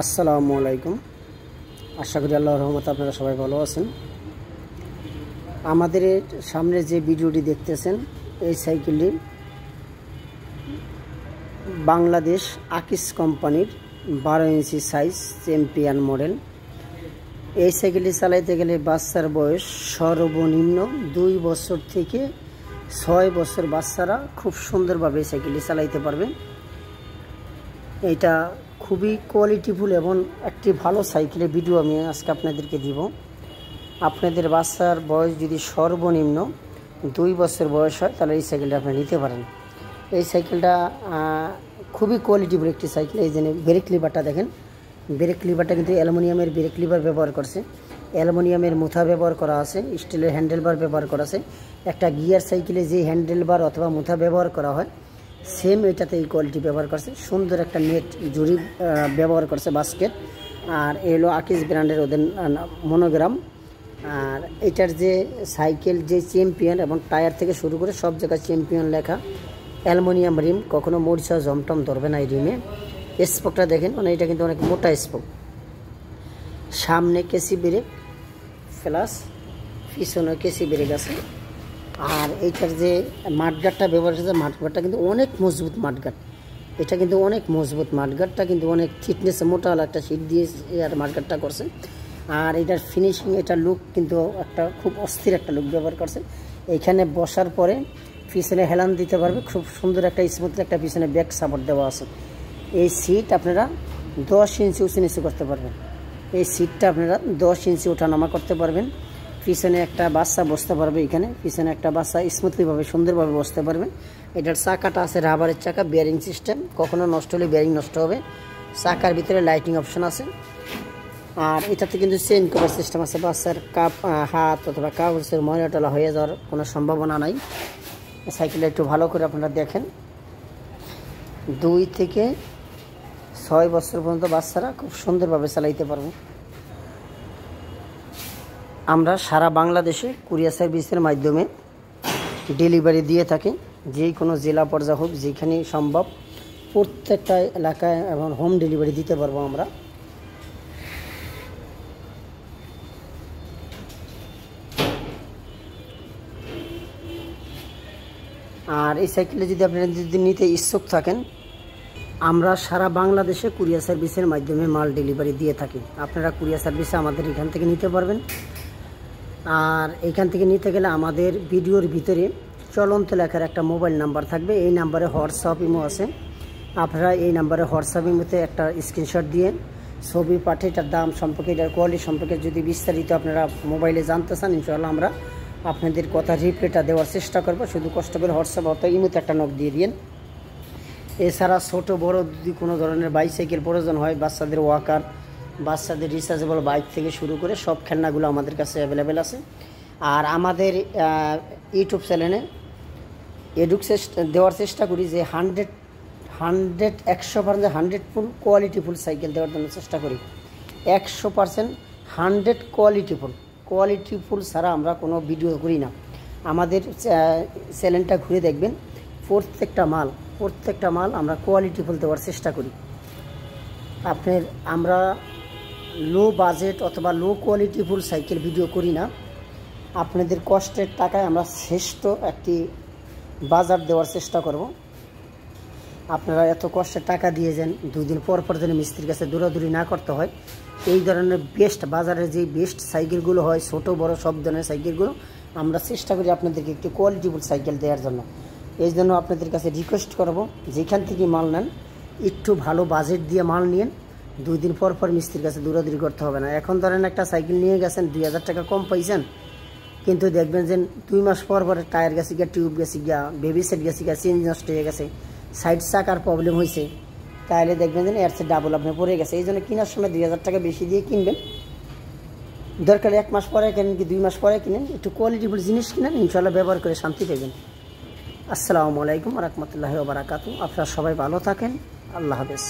আসসালামু আলাইকুম। আশা করি আল্লাহর রহমতে আপনারা সবাই ভালো আছেন। আমাদের সামনে যে ভিডিওটি দেখতেছেন এই সাইকেলটি বাংলাদেশ আকিস কোম্পানির 12 ইঞ্চি সাইজ চ্যাম্পিয়ন মডেল। এই সাইকেলটি চালাইতে গেলে বাচ্চার বয়স সর্বনিম্ন 2 বছর থেকে 6 বছর বাচ্চারা খুব সুন্দরভাবে এই সাইকেলটি চালাইতে পারবে। এটা খুবই কোয়ালিটিফুল এবং একটি ভালো সাইকেলের ভিডিও আমি আজকে আপনাদেরকে দিব। আপনাদের বাচ্চার বয়স যদি সর্বনিম্ন 2 বছর বয়স হয় তাহলে এই সাইকেলটা আপনি নিতে পারেন। এই সাইকেলটা খুবই কোয়ালিটিফুল একটি সাইকেল। এই যে ব্রেক লিভারটা দেখেন, ব্রেক লিভারটা কিন্তু অ্যালুমিনিয়ামের ব্রেক লিভার ব্যবহার করছে, অ্যালুমিনিয়ামের মুথা ব্যবহার করা আছে, স্টিলের হ্যান্ডেলবার ব্যবহার করা আছে। একটা গিয়ার সাইকেলে যে হ্যান্ডেলবার অথবা মুথা ব্যবহার করা হয় সেম এটাতে এই কোয়ালিটি ব্যবহার করছে। সুন্দর একটা নেট জুড়ি ব্যবহার করছে, বাস্কেট। আর এলো আকিস ব্র্যান্ডের ওদের মনোগ্রাম। আর এটার যে সাইকেল যে চ্যাম্পিয়ন এবং টায়ার থেকে শুরু করে সব জায়গায় চ্যাম্পিয়ন লেখা। অ্যালুমিনিয়াম রিম, কখনো মরিচা জমটম ধরবে না এই রিমে। স্পোকটা দেখেন, মানে এটা কিন্তু অনেক মোটা স্পোক। সামনে কেসি ব্রেক প্লাস পিছনে কেসি ব্রেক আছে। আর এইটার যে মাঠগাটটা ব্যবহার করছে, মাঠগাটটা কিন্তু অনেক মজবুত মাঠগাট। এটা কিন্তু অনেক মজবুত মাঠগাটটা, কিন্তু অনেক থিকনেস মোটা একটা শীট দিয়ে আর মাঠগাটটা করছে। আর এটার ফিনিশিং, এটার লুক কিন্তু একটা খুব অস্থির একটা লুক ব্যবহার করছে। এইখানে বসার পরে পিছনে হেলান দিতে পারবে, খুব সুন্দর একটা স্মুথ একটা পিছনে ব্যাক সাপোর্ট দেওয়া আছে। এই সিট আপনারা 10 ইঞ্চি উঁচু নিচু করতে পারবেন। এই সিটটা আপনারা 10 ইঞ্চি ওঠানামা করতে পারবেন। পিছনে একটা বাচ্চা বসতে পারবে, এখানে পিছনে একটা বাচ্চা স্মুথলিভাবে সুন্দরভাবে বসতে পারবে। এটার চাকাটা আছে রাবারের চাকা, বেয়ারিং সিস্টেম, কখনো নষ্ট হলে বেয়ারিং নষ্ট হবে। চাকার ভিতরে লাইটিং অপশন আছে। আর এটাতে কিন্তু চেইন কভার সিস্টেম আছে, বাচ্চার হাত অথবা কাগজের ময়লা টলা হয়ে যাওয়ার কোনো সম্ভাবনা নাই। সাইকেলটা একটু ভালো করে আপনারা দেখেন। 2 থেকে 6 বছর পর্যন্ত বাচ্চারা খুব সুন্দরভাবে চালাইতে পারবে। আমরা সারা বাংলাদেশে কুরিয়ার সার্ভিসের মাধ্যমে ডেলিভারি দিয়ে থাকি। যে কোনো জেলা পর্যায়ে হোক, যেখানে সম্ভব প্রত্যেকটা এলাকায় এবং হোম ডেলিভারি দিতে পারবো আমরা। আর এই সাইকেলটা যদি আপনারা নিতে ইচ্ছুক থাকেন, আমরা সারা বাংলাদেশে কুরিয়ার সার্ভিসের মাধ্যমে মাল ডেলিভারি দিয়ে থাকি। আপনারা কুরিয়ার সার্ভিসে আমাদের এখান থেকে নিতে পারবেন। আর এখান থেকে নিতে গেলে আমাদের ভিডিওর ভিতরে চলন্ত লেখার একটা মোবাইল নাম্বার থাকবে। এই নাম্বারে হোয়াটসঅ্যাপ ইমো আছে। আপনারা এই নাম্বারে হোয়াটসঅ্যাপ ইমোতে একটা স্ক্রিনশট দিয়ে ছবি পাঠিয়ে এটার দাম সম্পর্কে, এটার কোয়ালিটি সম্পর্কে যদি বিস্তারিত আপনারা মোবাইলে জানতে চান, ইনশাআল্লাহ আমরা আপনাদের কথা রিপ্লাইটা দেওয়ার চেষ্টা করব। শুধু কষ্ট করে হোয়াটসঅ্যাপ অথবা ইমোতে একটা নক দিয়ে দিন। এছাড়া ছোট বড় যদি কোনো ধরনের বাইসাইকেল প্রয়োজন হয়, বাচ্চাদের ওয়াকার, বাচ্চাদের রিচার্জেবল বাইক থেকে শুরু করে সব খেলনাগুলো আমাদের কাছে অ্যাভেলেবেল আছে। আর আমাদের ইউটিউব চ্যানেলে দেওয়ার চেষ্টা করি যে 100% 100 ফুল কোয়ালিটিফুল সাইকেল দেওয়ার জন্য চেষ্টা করি। 100% 100 কোয়ালিটিফুল ছাড়া আমরা কোনো ভিডিও করি না। আমাদের চ্যানেলটা ঘুরে দেখবেন, প্রত্যেকটা মাল আমরা কোয়ালিটিফুল দেওয়ার চেষ্টা করি। আমরা লো বাজেট অথবা লো কোয়ালিটিফুল সাইকেল ভিডিও করি না। আপনাদের কষ্টের টাকায় আমরা শ্রেষ্ঠ একটি বাজার দেওয়ার চেষ্টা করব। আপনারা এত কষ্টের টাকা দিয়ে যান, 2 দিন পর যেন মিস্ত্রির কাছে দৌড়াদৌড়ি না করতে হয়। এই ধরনের বেস্ট বাজারে যে বেস্ট সাইকেলগুলো হয়, ছোট বড় সব ধরনের সাইকেলগুলো আমরা চেষ্টা করি আপনাদেরকে একটি কোয়ালিটিফুল সাইকেল দেওয়ার জন্য। এই জন্য আপনাদের কাছে রিকোয়েস্ট করব, যেখান থেকে মাল নেন একটু ভালো বাজেট দিয়ে মাল নিন। 2 দিন পর মিস্ত্রির কাছে দৌড়াদৌড়ি করতে হবে না। এখন ধরেন একটা সাইকেল নিয়ে গেছেন, 2000 টাকা কম পাইছেন, কিন্তু দেখবেন যে 2 মাস পর টায়ার গেছে গিয়া, টিউব গেছে গিয়া, বেবি সেট গেছে গিয়া, চেঞ্জ নষ্ট হয়ে গেছে, সাইড চাকার প্রবলেম হয়েছে, তাহলে দেখবেন যে এর চেয়ে ডাবল আপনি পড়ে গেছে। এই জন্য কেনার সময় 2000 টাকা বেশি দিয়ে কিনবেন। দরকার 1 মাস পরে কেনেন কি 2 মাস পরে কিনেন, একটু কোয়ালিটিফুল জিনিস কিনেন, ইনশাআল্লাহ ব্যবহার করে শান্তি পাবেন। আসসালামু আলাইকুম ওয়া রাহমাতুল্লাহি ওয়া বারাকাতুহু। আপনারা সবাই ভালো থাকেন। আল্লাহ হাফেজ।